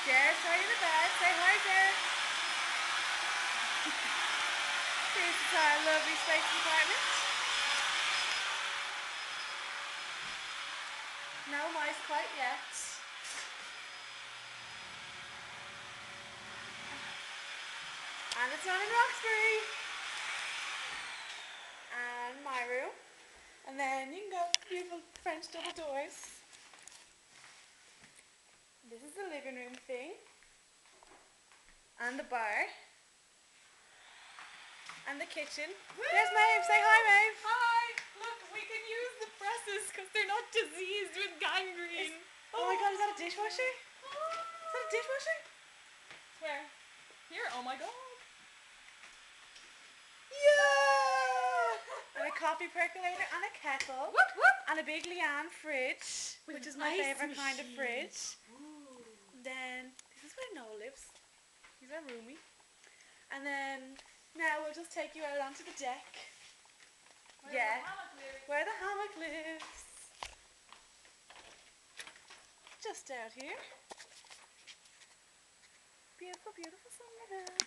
Jared's right in the bed. Say hi, Jared. This is our lovely space apartment. No mice quite yet. And it's not in Roxbury. And my room. And then you can go beautiful French double doors. This is the living room thing. And the bar. And the kitchen. Woo! There's Maeve. Say hi, Maeve. Hi! Look, we can use the presses because they're not diseased with gangrene. Oh my god, is that a dishwasher? Is that a dishwasher? Where? Here? Oh my god. Yeah! And a coffee percolator and a kettle. Whoop whoop! And a big Leanne fridge, which is my favourite kind of fridge. Ooh. Then, this is where Noel lives. He's our roomie. And then, now we'll just take you out onto the deck. Where the hammock lives. Just out here. Beautiful, beautiful sunny there.